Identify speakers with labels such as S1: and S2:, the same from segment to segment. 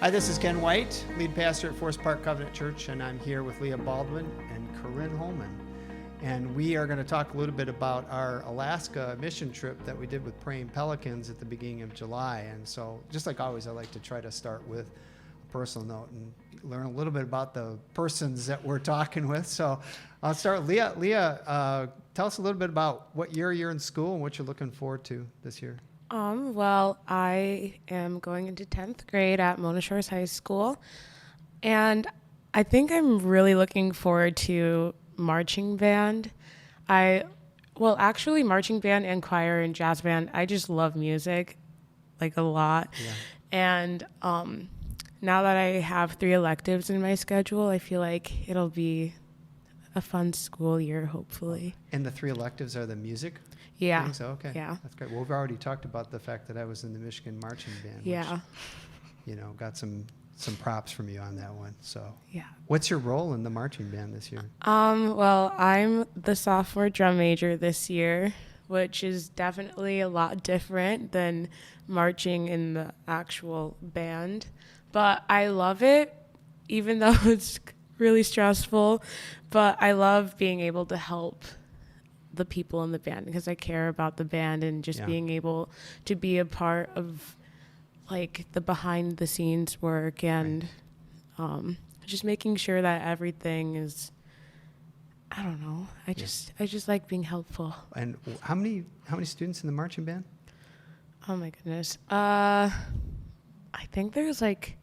S1: Hi, this is Ken White, lead pastor at Forest Park Covenant Church, and I'm here with Leah Baldwin and Koryn Holman. And we are going to talk a little bit about our Alaska mission trip that we did with Praying Pelicans at the beginning of July. And so, just like always, I like to try to start with a personal note and learn a little bit about the persons that we're talking with. So I'll start with Leah. Leah, tell us a little bit about what year you're in school and what you're looking forward to this year.
S2: Well, I am going into 10th grade at Norton Shores High School, and I think I'm really looking forward to marching band. Actually marching band and choir and jazz band. I just love music, like a lot.
S1: Yeah.
S2: And now that I have 3 electives in my schedule, I feel like it'll be a fun school year, hopefully.
S1: And the 3 electives are the music?
S2: Yeah.
S1: Things? Okay.
S2: Yeah.
S1: That's great. Well, we've already talked about the fact that I was in the Michigan marching band.
S2: Yeah.
S1: Which, got some props from you on that one. So.
S2: Yeah.
S1: What's your role in the marching band this year?
S2: Well, I'm the sophomore drum major this year, which is definitely a lot different than marching in the actual band. But I love it, even though it's really stressful. But I love being able to help the people in the band because I care about the band and just being able to be a part of like the behind the scenes work and just making sure that everything is, I don't know. I just like being helpful.
S1: And how many students in the marching band?
S2: Oh my goodness. I think there's like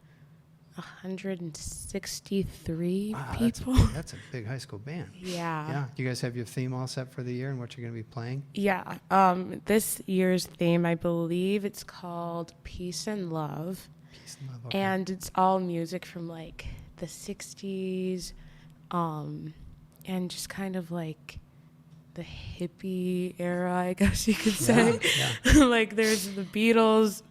S2: 163 people.
S1: That's a big high school band.
S2: Yeah.
S1: Yeah. You guys have your theme all set for the year and what you're going to be playing?
S2: Yeah. This year's theme, I believe it's called Peace and Love.
S1: Peace and Love. Okay.
S2: And it's all music from like the 60s and just kind of like the hippie era, I guess you could say.
S1: Yeah.
S2: Like there's the Beatles.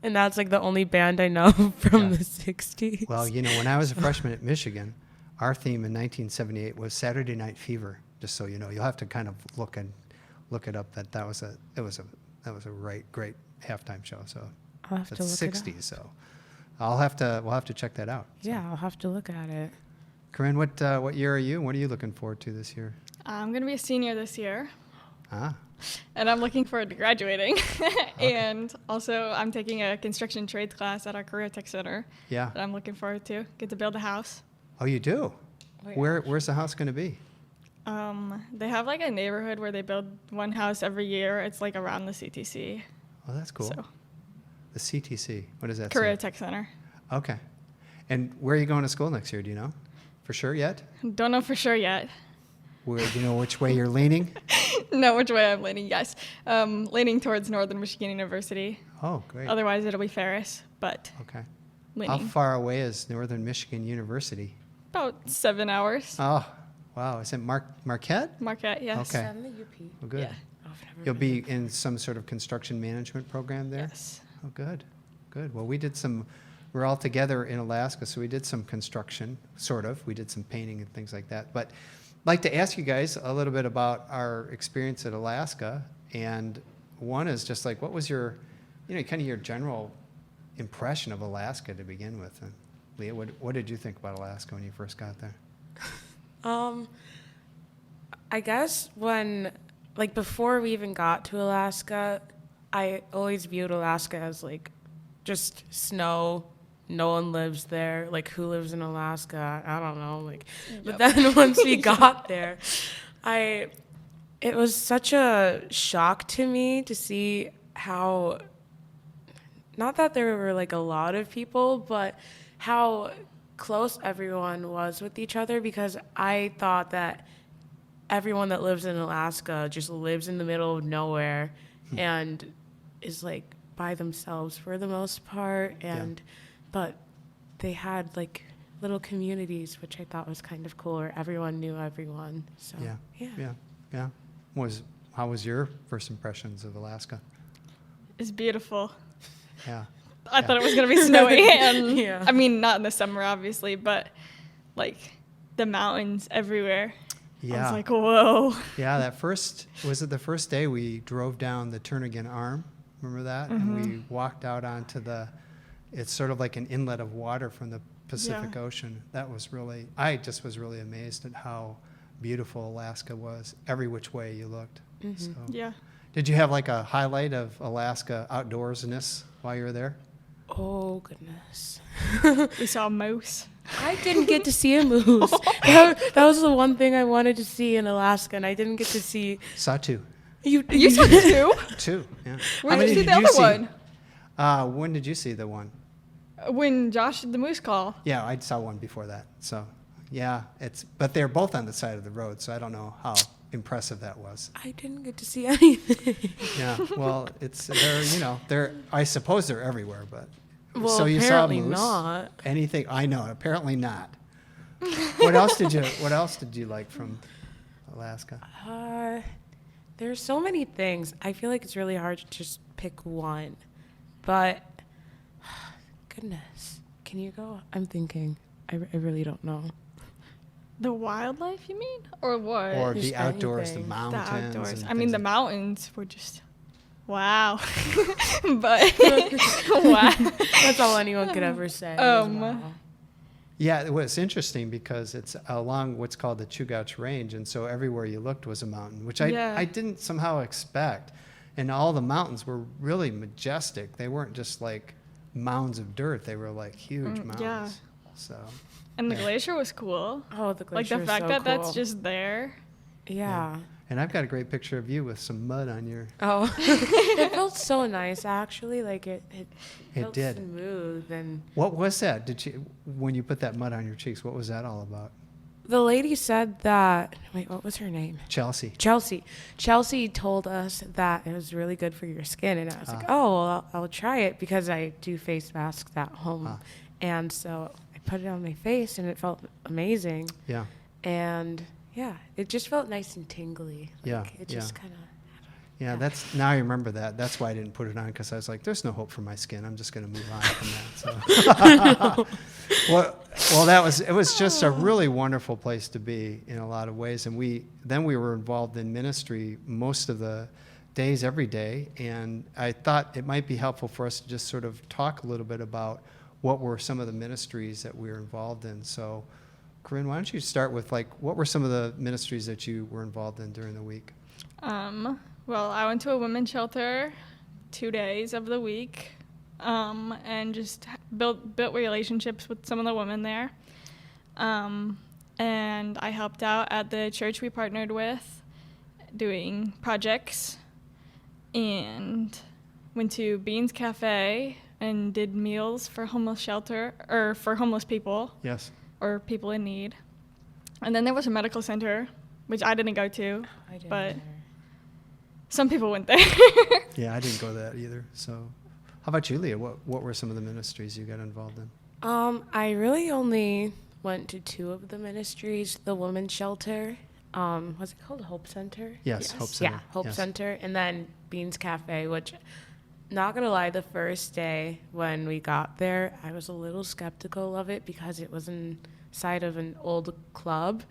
S2: And that's like the only band I know from the 60s.
S1: Well, when I was a freshman at Michigan, our theme in 1978 was Saturday Night Fever. Just so you know, you'll have to kind of look it up. That was a great halftime show. So
S2: I'll have to look
S1: 60s.
S2: it up.
S1: So we'll have to check that out.
S2: Yeah, I'll have to look at it.
S1: Koryn, what year are you? And what are you looking forward to this year?
S3: I'm going to be a senior this year.
S1: Ah.
S3: And I'm looking forward to graduating.
S1: Okay.
S3: And also, I'm taking a construction trades class at our Career Tech Center.
S1: Yeah.
S3: That I'm looking forward to. Get to build a house.
S1: Oh, you do?
S2: Wait,
S1: Where's the house going to be?
S3: They have like a neighborhood where they build one house every year. It's like around the CTC.
S1: Oh, that's cool.
S3: So,
S1: The CTC. What does that
S3: Career
S1: say?
S3: Tech Center.
S1: Okay. And where are you going to school next year? Do you know? For sure yet?
S3: Don't know for sure yet.
S1: Do you know which way you're leaning?
S3: Know which way I'm leaning, yes. Leaning towards Northern Michigan University.
S1: Oh, great.
S3: Otherwise, it'll be Ferris, but
S1: Okay.
S3: leaning.
S1: How far away is Northern Michigan University?
S3: About 7 hours.
S1: Oh, wow. Is it Marquette?
S3: Marquette, yes.
S1: Okay.
S2: I'm the UP.
S1: Oh, good.
S3: Yeah.
S1: You'll be in some sort of construction management program there?
S3: Yes.
S1: Oh, good. Good. Well, we're all together in Alaska, so we did some construction, sort of. We did some painting and things like that. But I'd like to ask you guys a little bit about our experience at Alaska. And one is just like, what was your general impression of Alaska to begin with? And Leah, what did you think about Alaska when you first got there?
S2: I guess before we even got to Alaska, I always viewed Alaska as like just snow. No one lives there. Like, who lives in Alaska? I don't know. Like, but then once we got there, it was such a shock to me to see how, not that there were like a lot of people, but how close everyone was with each other, because I thought that everyone that lives in Alaska just lives in the middle of nowhere and is like by themselves for the most part. But they had like little communities, which I thought was kind of cool, where everyone knew everyone. So
S1: Yeah. How was your first impressions of Alaska?
S3: It's beautiful.
S1: Yeah.
S3: I thought it was going to be snowy. And
S2: Yeah.
S3: I mean, not in the summer, obviously, but like the mountains everywhere.
S1: Yeah.
S3: I was like, whoa.
S1: Yeah, was it the first day we drove down the Turnagain Arm? Remember that?
S3: Mm-hmm.
S1: And we walked out onto it's sort of like an inlet of water from the Pacific Ocean. That was really, I just was really amazed at how beautiful Alaska was, every which way you looked. So,
S3: Yeah.
S1: did you have like a highlight of Alaska outdoorsness while you were there?
S2: Oh, goodness.
S3: We saw a moose.
S2: I didn't get to see a moose. That was the one thing I wanted to see in Alaska, and I didn't get to see.
S1: Saw two.
S3: You saw two?
S1: Two, yeah.
S3: Where
S1: How
S3: did
S1: many
S3: you see the other one?
S1: When did you see the one?
S3: When Josh did the moose call.
S1: Yeah, I saw one before that. So, yeah, but they're both on the side of the road, so I don't know how impressive that was.
S2: I didn't get to see anything.
S1: Yeah, well, I suppose they're everywhere, but.
S2: Well,
S1: So you saw a
S2: apparently
S1: moose?
S2: not.
S1: Anything? I know, apparently not. What else did you like from Alaska?
S2: There's so many things. I feel like it's really hard to just pick one. But, goodness, can you go? I'm thinking. I really don't know.
S3: The wildlife, you mean? Or what?
S1: Or
S2: Just
S1: the outdoors, the
S2: anything. The
S1: mountains.
S3: The outdoors.
S1: and
S3: I mean,
S1: things
S3: the
S1: like-
S3: mountains were just, wow. But, wow.
S2: That's all anyone could ever say. is wow.
S1: Yeah, it was interesting because it's along what's called the Chugach Range, and so everywhere you looked was a mountain, which I didn't somehow expect. And all the mountains were really majestic. They weren't just like mounds of dirt. They were like huge mountains.
S3: Yeah.
S1: So.
S3: And the
S1: Yeah.
S3: glacier was cool.
S2: Oh, the
S3: Like
S2: glacier
S3: the
S2: is
S3: fact
S2: so
S3: that that's
S2: cool.
S3: just there.
S2: Yeah.
S1: And I've got a great picture of you with some mud on your.
S2: Oh, it felt so nice actually. Like it felt
S1: did.
S2: smooth, and
S1: What was that? When you put that mud on your cheeks? What was that all about?
S2: the lady said that. Wait, what was her name?
S1: Chelsea.
S2: Chelsea told us that it was really good for your skin, and I was like, oh, well, I'll try it because I do face masks at home, and so I put it on my face, and it felt amazing,
S1: Yeah.
S2: and yeah, it just felt nice and tingly. Like,
S1: Yeah,
S2: it just
S1: yeah.
S2: kind of.
S1: Yeah, now I remember that. That's why I didn't put it on, because I was like, there's no hope for my skin. I'm just going to move on from that. So. It was just a really wonderful place to be in a lot of ways. And we were involved in ministry most of the days, every day. And I thought it might be helpful for us to just sort of talk a little bit about what were some of the ministries that we were involved in. So, Koryn, why don't you start with, like, what were some of the ministries that you were involved in during the week?
S3: Well, I went to a women's shelter 2 days of the week, and just built relationships with some of the women there. And I helped out at the church we partnered with doing projects, and went to Beans Cafe and did meals for homeless shelter, or for homeless people.
S1: Yes.
S3: Or people in need. And then there was a medical center, which I didn't go to,
S2: I didn't
S3: but
S2: either.
S3: some people went there.
S1: Yeah, I didn't go to that either. So, how about you, Leah? What were some of the ministries you got involved in?
S2: I really only went to 2 of the ministries. The women's shelter, was it called Hope Center?
S1: Yes, Hope Center.
S2: Yeah, Hope
S1: Yes.
S2: Center, and then Beans Cafe, which, not gonna lie, the first day when we got there, I was a little skeptical of it because it was inside of an old club,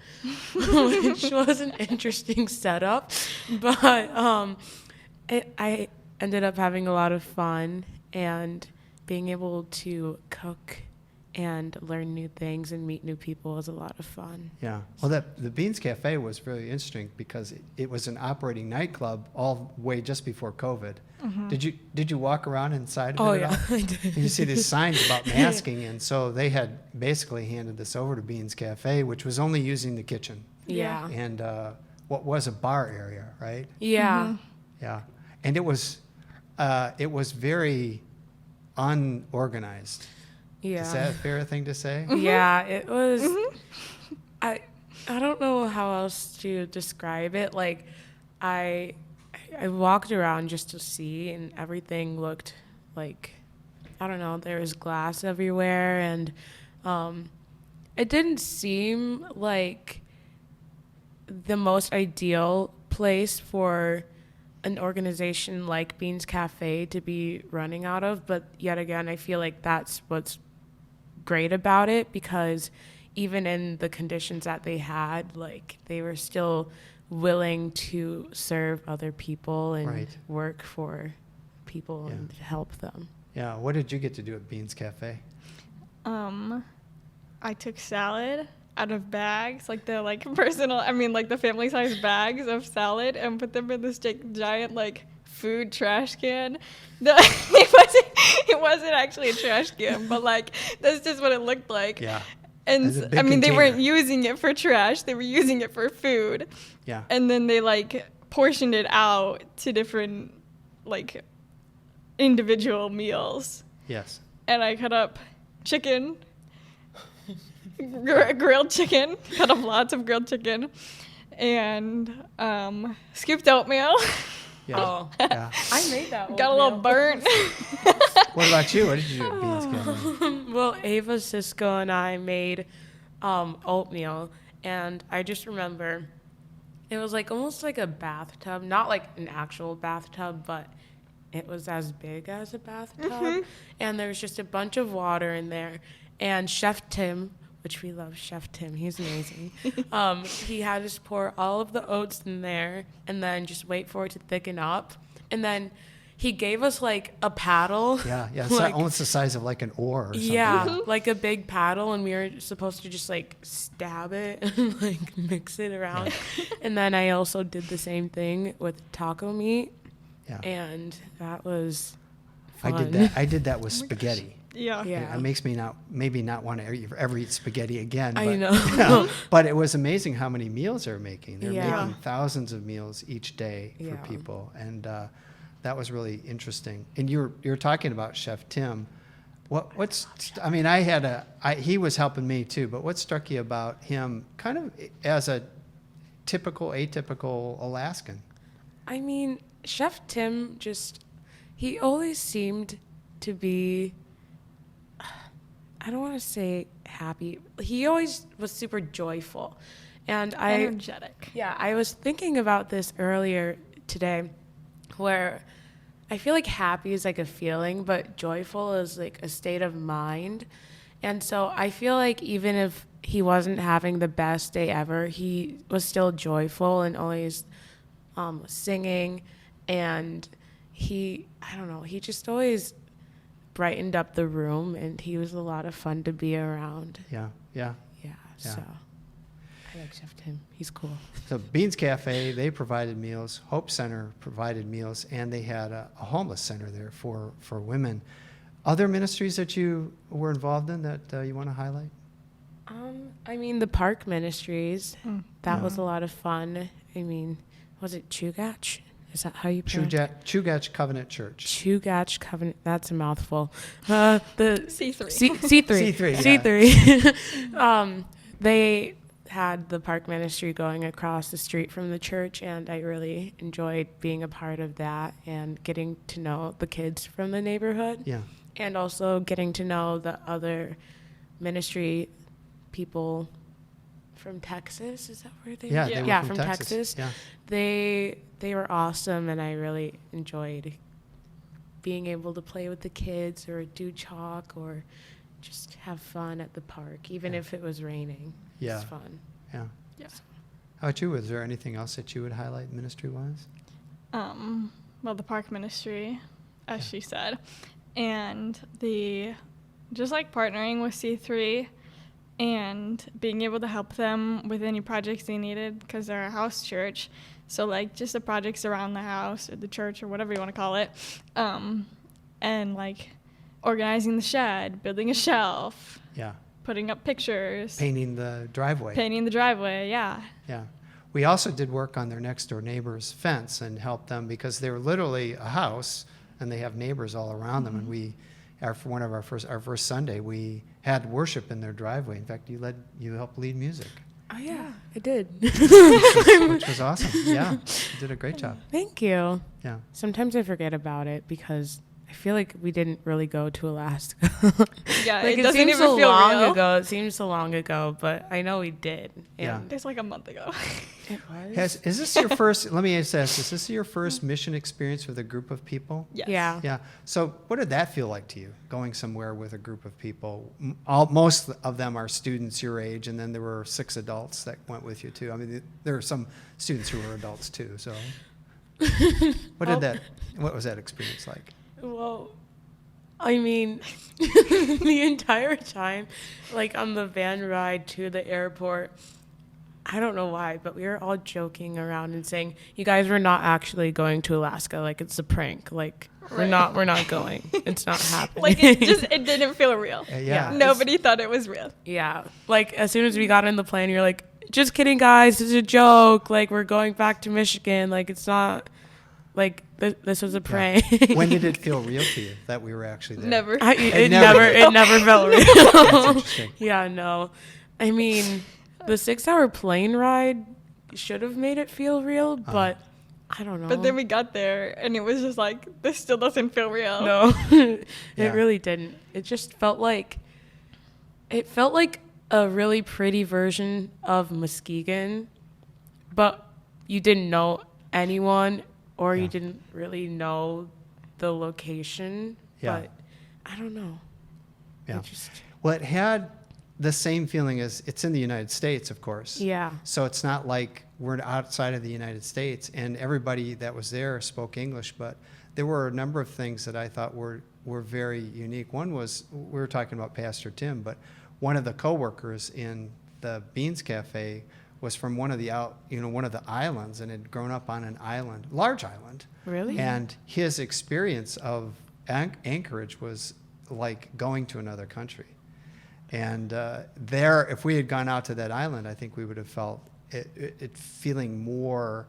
S2: which was an interesting setup, but I ended up having a lot of fun, and being able to cook and learn new things and meet new people was a lot of fun.
S1: Yeah. Well, the Beans Cafe was really interesting because it was an operating nightclub all the way just before COVID.
S3: Mm-hmm.
S1: Did you walk around inside of
S2: Oh
S1: it
S2: yeah,
S1: at all?
S2: I did.
S1: And you see these signs about masking, and so they had basically handed this over to Beans Cafe, which was only using the kitchen
S2: Yeah.
S1: and what was a bar area, right?
S2: Yeah.
S3: Mhm.
S1: Yeah. And it was very unorganized.
S2: Yeah.
S1: Is that a fair thing to say?
S2: Yeah, it was. I don't know how else to describe it. Like, I walked around just to see, and everything looked like, I don't know. There was glass everywhere, and it didn't seem like the most ideal place for an organization like Beans Cafe to be running out of. But yet again, I feel like that's what's great about it, because even in the conditions that they had, like, they were still willing to serve other people and
S1: Right.
S2: work for people
S1: Yeah.
S2: and help them.
S1: Yeah. What did you get to do at Beans Cafe?
S3: I took salad out of bags, like the personal, like the family size bags of salad, and put them in this giant food trash can. It wasn't actually a trash can, but that's just what it looked like.
S1: Yeah.
S3: And
S1: As a big
S3: they weren't
S1: container.
S3: using it for trash; they were using it for food.
S1: Yeah.
S3: And then they portioned it out to different individual meals.
S1: Yes.
S3: And I cut up chicken, grilled chicken, cut up lots of grilled chicken, and scooped oatmeal.
S1: Yeah.
S2: Oh.
S1: Yeah.
S2: I made that.
S3: Got a little burnt.
S1: What about you? What did you do at Beans Cafe?
S2: Well, Ava, Cisco, and I made oatmeal, and I just remember it was almost like a bathtub, not like an actual bathtub, but it was as big as a bathtub, and there was just a bunch of water in there, and Chef Tim, which we love Chef Tim, he's amazing, he had us pour all of the oats in there and then just wait for it to thicken up, and then he gave us a paddle.
S1: Yeah. Yeah. It's almost the size of an oar or something.
S2: Yeah, like a big paddle, and we were supposed to just stab it and mix it around. And then I also did the same thing with taco meat,
S1: Yeah.
S2: and that was
S1: I
S2: fun.
S1: did that with spaghetti.
S3: Yeah.
S2: Yeah.
S1: It makes me maybe not want to ever eat spaghetti again.
S2: I
S1: But,
S2: know.
S1: but it was amazing how many meals they're making. They're
S2: Yeah.
S1: making thousands of meals each day for
S2: Yeah.
S1: people, and that was really interesting. And you're talking about Chef Tim. He was helping me too. But what struck you about him, kind of as a atypical Alaskan?
S2: I mean, Chef Tim he always seemed to be, I don't want to say happy. He always was super joyful. And
S3: Energetic.
S2: Yeah, I was thinking about this earlier today, where I feel like happy is a feeling, but joyful is a state of mind. And so I feel like even if he wasn't having the best day ever, he was still joyful and always singing. And he just always brightened up the room, and he was a lot of fun to be around.
S1: Yeah. Yeah.
S2: Yeah, so I like Chef Tim. He's cool.
S1: So Beans Cafe, they provided meals. Hope Center provided meals, and they had a homeless center there for women. Other ministries that you were involved in that you want to highlight?
S2: The park ministries, that
S1: Yeah.
S2: was a lot of fun. Was it Chugach? Is that how you pronounce it?
S1: Chugach Covenant Church.
S2: Chugach Covenant. That's a mouthful. The
S3: C3.
S2: C3.
S1: C3,
S2: C3. They had the park ministry going across the street from the church, and I really enjoyed being a part of that and getting to know the kids from the neighborhood.
S1: Yeah.
S2: And also getting to know the other ministry people from Texas. Is that where they
S1: Yeah,
S2: were?
S1: they were
S2: Yeah,
S1: from
S2: from
S1: Texas.
S2: Texas.
S1: Yeah.
S2: They were awesome, and I really enjoyed being able to play with the kids or do chalk or just have fun at the park, even
S1: Yeah.
S2: if it was raining.
S1: Yeah.
S2: It's fun.
S1: Yeah.
S3: Yeah.
S1: How about you? Was there anything else that you would highlight ministry-wise?
S3: Well, the park ministry, as
S1: Yeah.
S3: she said, and just partnering with C3 and being able to help them with any projects they needed, because they're a house church. So just the projects around the house or the church or whatever you want to call it, and organizing the shed, building a shelf,
S1: Yeah.
S3: putting up pictures,
S1: Painting the driveway.
S3: painting the driveway. Yeah.
S1: Yeah. We also did work on their next door neighbor's fence and helped them because they're literally a house and they have neighbors all around them. And our first Sunday, we had worship in their driveway. In fact, you helped lead music,
S2: Oh, yeah, I did.
S1: which was awesome. Yeah. You did a great job.
S2: Thank you.
S1: Yeah.
S2: Sometimes I forget about it because I feel like we didn't really go to Alaska.
S3: Yeah,
S2: It
S3: doesn't
S2: seems
S3: even
S2: so
S3: feel
S2: long
S3: real.
S2: ago. It seems so long ago, but I know we did.
S1: Yeah.
S2: And
S3: It's a month ago.
S2: it was.
S1: Is this your first, let me ask this, is this your first mission experience with a group of people?
S3: Yes.
S2: Yeah.
S1: Yeah. So what did that feel like to you, going somewhere with a group of people? Most of them are students your age, and then there were 6 adults that went with you, too. I mean, there are some students who were adults, too. So what was that experience like?
S2: Well, I mean, the entire time, like on the van ride to the airport, I don't know why, but we were all joking around and saying, "You guys, we're not actually going to Alaska. Like it's a prank. Like we're not going. It's not happening."
S3: Like it didn't feel real.
S1: Yeah.
S3: Nobody thought it was real.
S2: Yeah. Like as soon as we got in the plane, you're like, "Just kidding, guys. It's a joke. Like we're going back to Michigan. Like it's not. Like this was a prank."
S1: When did it feel real to you that we were actually there?
S3: Never.
S2: It
S1: never
S2: never felt real.
S1: That's interesting.
S2: Yeah, no. I mean, the 6-hour plane ride should have made it feel real, but I don't know.
S3: But then we got there, and it was just like, this still doesn't feel real.
S2: No, it
S1: Yeah.
S2: really didn't. It just felt like a really pretty version of Muskegon, but you didn't know anyone or
S1: Yeah.
S2: you didn't really know the location.
S1: Yeah.
S2: But I don't know.
S1: Yeah.
S2: It just,
S1: Well, it had the same feeling as it's in the United States, of course.
S2: yeah.
S1: So it's not like we're outside of the United States, and everybody that was there spoke English, but there were a number of things that I thought were very unique. One was, we were talking about Pastor Tim, but one of the coworkers in the Beans Cafe was from one of the islands, and had grown up on an island, large island.
S2: Really?
S1: And his experience of Anchorage was like going to another country. And there, if we had gone out to that island, I think we would have felt it feeling more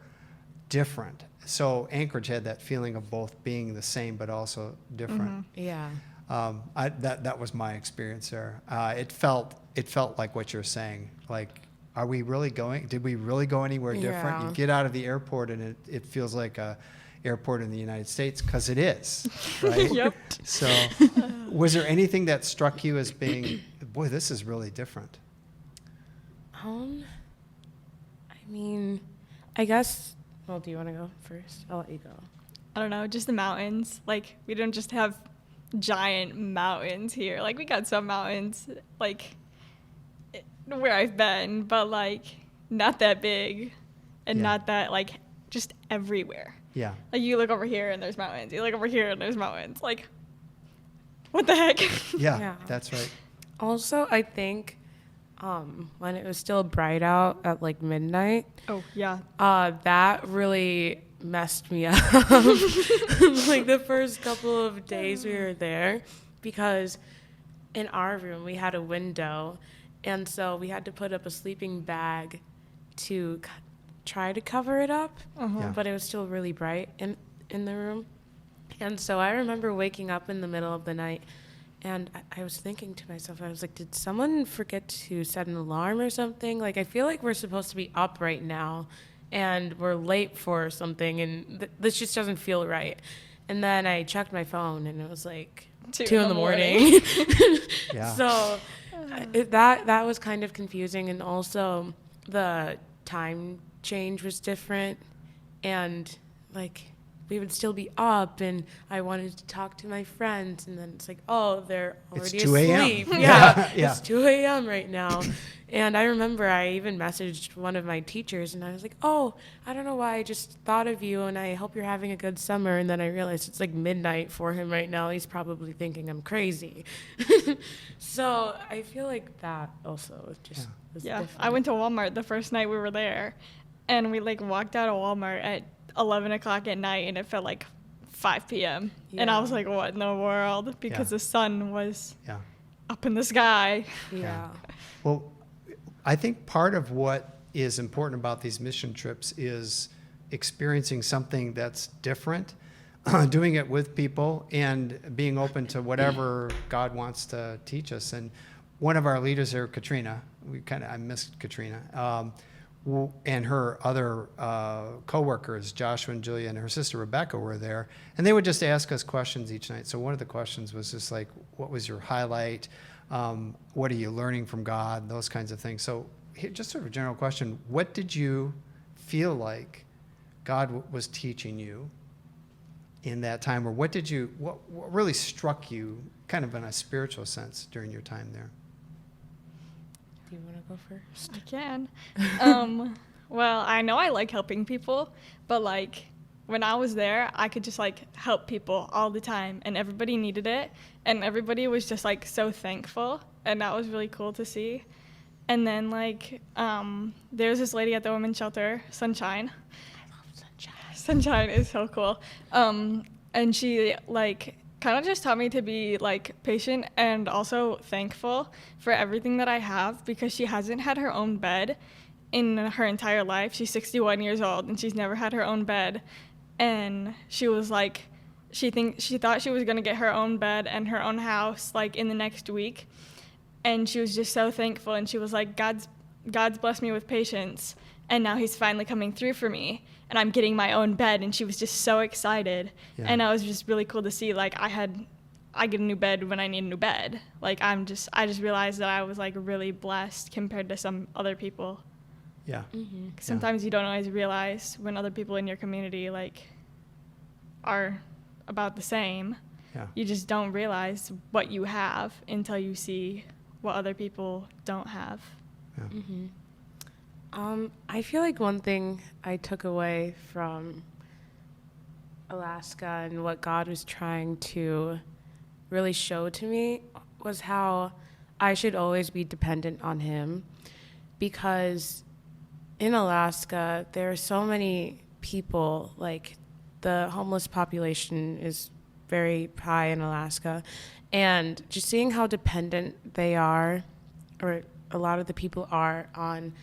S1: different. So Anchorage had that feeling of both being the same but also different.
S2: Yeah.
S1: That was my experience there. It felt like what you're saying. Like, are we really going? Did we really go anywhere different?
S2: Yeah.
S1: You get out of the airport and it feels like a airport in the United States, because it is, right?
S3: Yep.
S1: So, was there anything that struck you as being, boy, this is really different?
S2: I mean, I guess. Well, do you want to go first? I'll let you go.
S3: I don't know, just the mountains. Like, we don't just have giant mountains here. Like, we got some mountains, like, where I've been, but, like, not that big and
S1: Yeah.
S3: not that, like, just everywhere.
S1: Yeah.
S3: Like, you look over here and there's mountains. You look over here and there's mountains. Like, what the heck?
S1: Yeah,
S2: Yeah.
S1: that's right.
S2: Also, I think when it was still bright out at like midnight,
S3: Oh, yeah.
S2: that really messed me up. Like the first couple of days we were there, because in our room we had a window, and so we had to put up a sleeping bag to try to cover it up,
S1: Yeah.
S2: but it was still really bright in the room. And so I remember waking up in the middle of the night, and I was thinking to myself, I was like, did someone forget to set an alarm or something? Like, I feel like we're supposed to be up right now, and we're late for something, and this just doesn't feel right. And then I checked my phone, and it was like 2 in the morning.
S1: Yeah.
S2: So that was kind of confusing, and also the time change was different, and like we would still be up, and I wanted to talk to my friends, and then it's like, oh, they're already
S1: It's 2 a.m.
S2: asleep.
S1: Yeah.
S2: It's 2 a.m. right now. And I remember I even messaged one of my teachers, and I was like, oh, I don't know why, I just thought of you, and I hope you're having a good summer. And then I realized it's like midnight for him right now. He's probably thinking I'm crazy. So I feel like that also just was
S3: Yeah,
S2: different.
S3: I went to Walmart the first night we were there, and we like walked out of Walmart at 11 o'clock at night, and it felt like 5 p.m. And I
S2: Yeah.
S3: was like, what in the world? Because
S1: Yeah.
S3: the sun was
S1: Yeah.
S3: up in the sky.
S2: Yeah.
S1: Well, I think part of what is important about these mission trips is experiencing something that's different, doing it with people, and being open to whatever God wants to teach us. And one of our leaders there, Katrina, I missed Katrina, and her other coworkers, Joshua and Julia, and her sister Rebecca were there, and they would just ask us questions each night. So one of the questions was just like, what was your highlight? What are you learning from God? Those kinds of things. So just sort of a general question, what did you feel like God was teaching you in that time? Or what really struck you kind of in a spiritual sense during your time there?
S2: Do you want to go first?
S3: I can. Well, I know I like helping people, but like when I was there, I could just like help people all the time, and everybody needed it, and everybody was just like so thankful, and that was really cool to see. And then like there was this lady at the women's shelter, Sunshine. I love Sunshine. Sunshine is so cool. And she like kind of just taught me to be like patient and also thankful for everything that I have, because she hasn't had her own bed in her entire life. She's 61 years old and she's never had her own bed. And she was like, she thought she was going to get her own bed and her own house like in the next week. And she was just so thankful, and she was like, God's blessed me with patience, and now he's finally coming through for me, and I'm getting my own bed. And she was just so excited. Yeah. And it was just really cool to see, like, I get a new bed when I need a new bed. Like, I just realized that I was like really blessed compared to some other people.
S1: Yeah.
S3: Mm-hmm. Sometimes you don't always realize when other people in your community like are about the same. Yeah. You just don't realize what you have until you see what other people don't have.
S1: Yeah.
S2: Mm-hmm. I feel like one thing I took away from Alaska and what God was trying to really show to me was how I should always be dependent on him, because in Alaska, there are so many people, like the homeless population is very high in Alaska, and just seeing how dependent they are, or a lot of the people are, on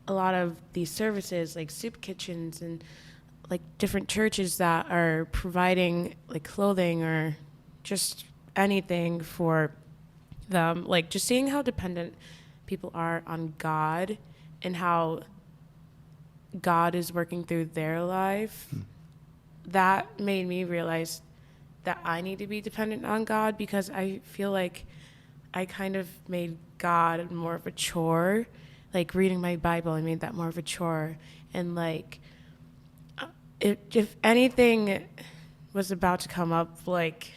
S2: a lot of these services like soup kitchens and like different churches that are providing like clothing or just anything for them, like just seeing how dependent people are on God and how God is working through their life, that made me realize that I need to be dependent on God, because I feel like I kind of made God more of a chore. Like reading my Bible, I made that more of a chore. And like, if anything was about to come up, like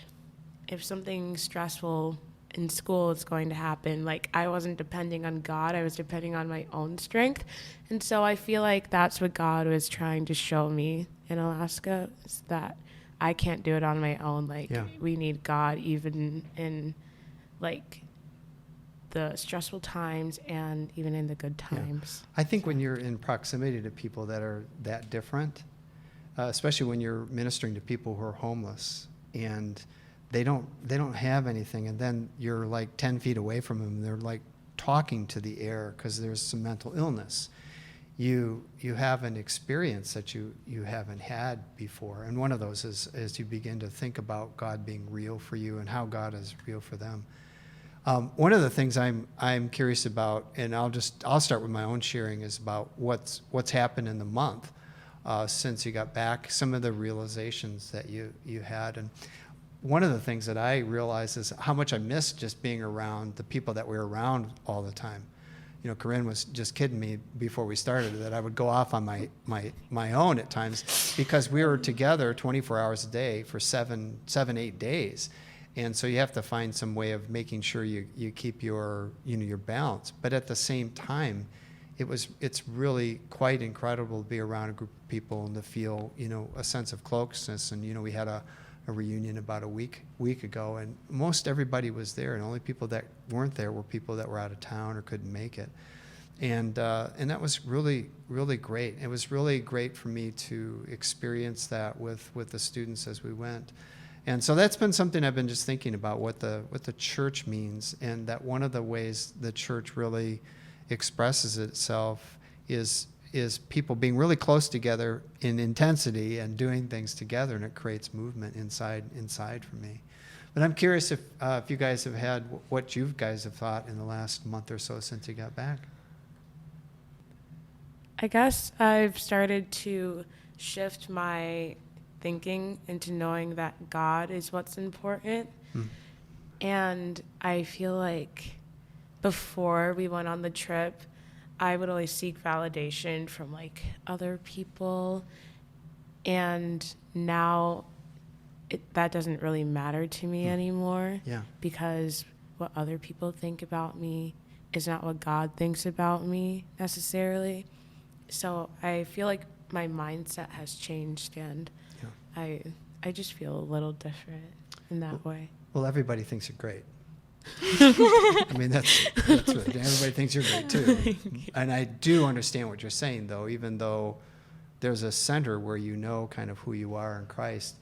S2: if something stressful in school is going to happen, like I wasn't depending on God, I was depending on my own strength. And so I feel like that's what God was trying to show me in Alaska, is that I can't do it on my own. Like we need God even in like the stressful times and even in the good times.
S1: I think when you're in proximity to people that are that different, especially when you're ministering to people who are homeless and they don't have anything, and then you're like 10 feet away from them, they're like talking to the air because there's some mental illness. You have an experience that you haven't had before, and one of those is as you begin to think about God being real for you and how God is real for them. One of the things I'm curious about, and I'll start with my own sharing, is about what's happened in the month since you got back, some of the realizations that you had. And one of the things that I realized is how much I missed just being around the people that we were around all the time. You know, Koryn was just kidding me before we started that I would go off on my own at times, because we were together 24 hours a day for 8 days. And so you have to find some way of making sure you keep your balance. But at the same time, it's really quite incredible to be around a group of people and to feel, a sense of closeness. And, we had a reunion about a week ago, and most everybody was there, and only people that weren't there were people that were out of town or couldn't make it. And that was really, really great. It was really great for me to experience that with the students as we went. And so that's been something I've been just thinking about, what the church means, and that one of the ways the church really expresses itself is people being really close together in intensity and doing things together, and it creates movement inside for me. But I'm curious if you guys have had what you guys have thought in the last month or so since you got back.
S2: I guess I've started to shift my thinking into knowing that God is what's important. And I feel like before we went on the trip, I would always seek validation from like other people, and now that doesn't really matter to me anymore. Because what other people think about me is not what God thinks about me necessarily. So I feel like my mindset has changed, and
S1: Yeah.
S2: I just feel a little different in that way.
S1: Well, everybody thinks you're great. I mean, that's what everybody thinks you're great too. And I do understand what you're saying, though. Even though there's a center where you know kind of who you are in Christ,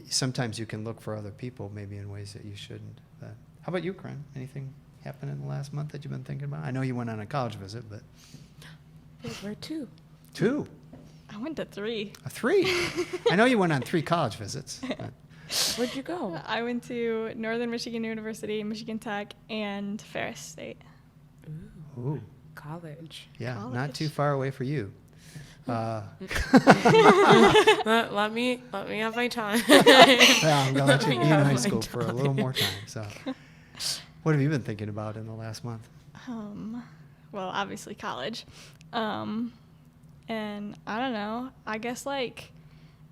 S1: sometimes you can look for other people maybe in ways that you shouldn't. But how about you, Koryn? Anything happen in the last month that you've been thinking about? I know you went on a college visit, but
S2: Where to?
S1: 2,
S3: I went to 3.
S1: 3. I know you went on 3 college visits. But
S2: Where'd you go?
S3: I went to Northern Michigan University, Michigan Tech, and Ferris State.
S1: ooh,
S2: College.
S1: yeah, not
S3: College.
S1: too far away for you.
S2: Let me have my time.
S1: Yeah, I'm gonna let you be in
S2: Yeah,
S1: high
S2: my
S1: school for a little more time. So, what have you been thinking about in the last month?
S3: Well, obviously college. And I don't know, I guess like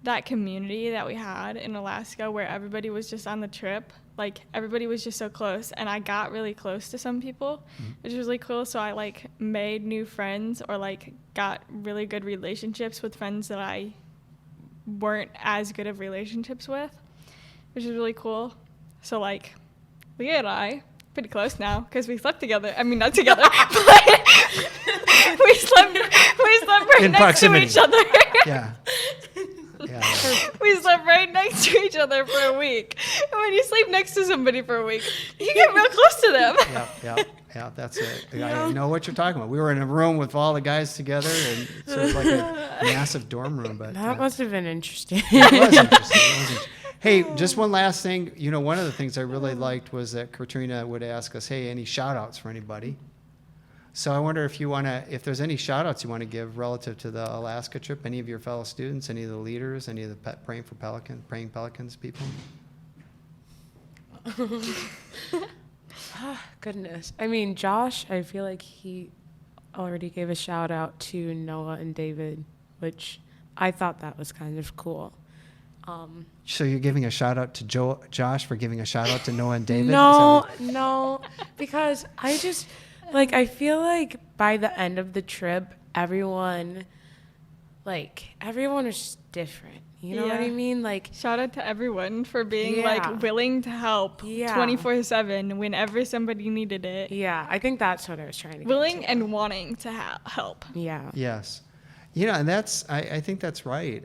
S3: that community that we had in Alaska where everybody was just on the trip, like everybody was just so close, and I got really close to some people, which was really cool. So I like made new friends or like got really good relationships with friends that I weren't as good of relationships with, which is really cool. So like Leah and I pretty close now because we slept together. I mean, not together, but we slept right
S1: In
S3: next
S1: proximity.
S3: to each other.
S1: Yeah. Yeah.
S3: We slept right next to each other for a week. And when you sleep next to somebody for a week, you get real close to them.
S1: Yeah, that's it. I know what you're talking about. We were in a room with all the guys together, and sort of like a massive dorm room. But
S2: That must have been interesting.
S1: it was interesting. Hey, just one last thing. You know, one of the things I really liked was that Katrina would ask us, hey, any shout outs for anybody? So I wonder if there's any shout outs you want to give relative to the Alaska trip, any of your fellow students, any of the leaders, any of the Praying Pelicans people?
S2: Goodness. I mean, Josh, I feel like he already gave a shout out to Noah and David, which I thought that was kind of cool.
S1: So you're giving a shout out to Josh for giving a shout out to Noah and David?
S2: No, because I just, like, I feel like by the end of the trip, everyone was different. You know what I
S3: Yeah.
S2: mean? Like,
S3: Shout out to everyone for being
S2: Yeah.
S3: like willing to help
S2: Yeah.
S3: 24/7 whenever somebody needed it.
S2: yeah, I think that's what I was trying to get
S3: Willing
S2: to.
S3: and wanting to help.
S2: Yeah.
S1: Yes. You know, and I think that's right.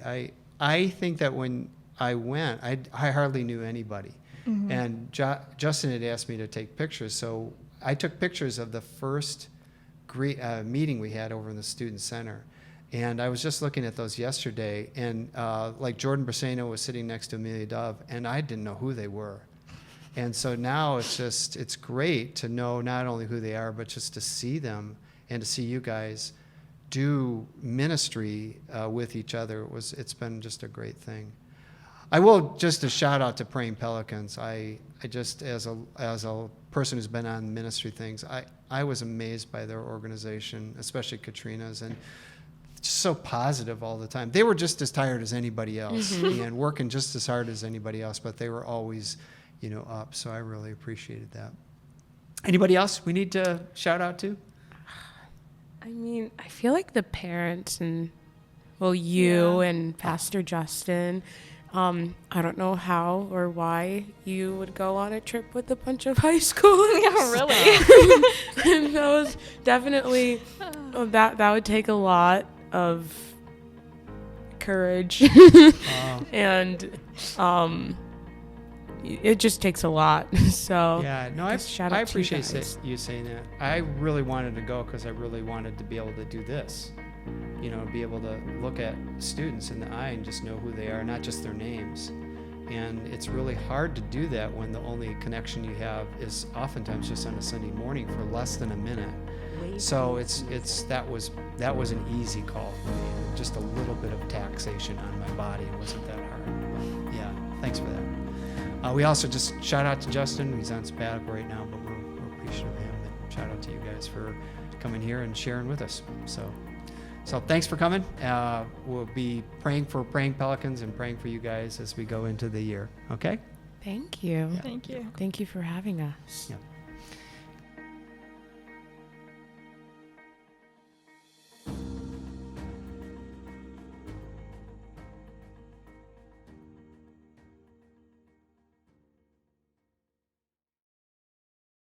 S1: I think that when I went, I hardly knew anybody.
S3: Mm-hmm.
S1: And Justin had asked me to take pictures. So I took pictures of the first meeting we had over in the Student Center. And I was just looking at those yesterday. And like Jordan Briseno was sitting next to Amelia Dove, and I didn't know who they were. And so now it's great to know not only who they are, but just to see them and to see you guys do ministry with each other. It's been just a great thing. I will just a shout out to Praying Pelicans. I just as a person who's been on ministry things, I was amazed by their organization, especially Katrina's, and just so positive all the time. They were just as tired as anybody else and working just as hard as anybody else, but they were always, up. So I really appreciated that. Anybody else we need to shout out to?
S2: I mean, I feel like the parents and, you and Pastor Justin, I don't know how or why you would go on a trip with a bunch of high schoolers.
S3: Yeah, really.
S2: And that was definitely, that would take a lot of courage. And it just takes a lot. So
S1: Yeah, no, I
S2: shout out to you
S1: appreciate
S2: guys.
S1: you saying that. I really wanted to go because I really wanted to be able to do this. Be able to look at students in the eye and just know who they are, not just their names. And it's really hard to do that when the only connection you have is oftentimes just on a Sunday morning for less than a minute. So that was an easy call for me. Just a little bit of taxation on my body. It wasn't that hard. But yeah, thanks for that. We also just shout out to Justin. He's on sabbatical right now, but we're appreciative of him. And shout out to you guys for coming here and sharing with us. So thanks for coming. We'll be praying for Praying Pelicans and praying for you guys as we go into the year. Okay?
S2: Thank you.
S3: Thank you.
S2: Thank you for having us.
S1: Yeah.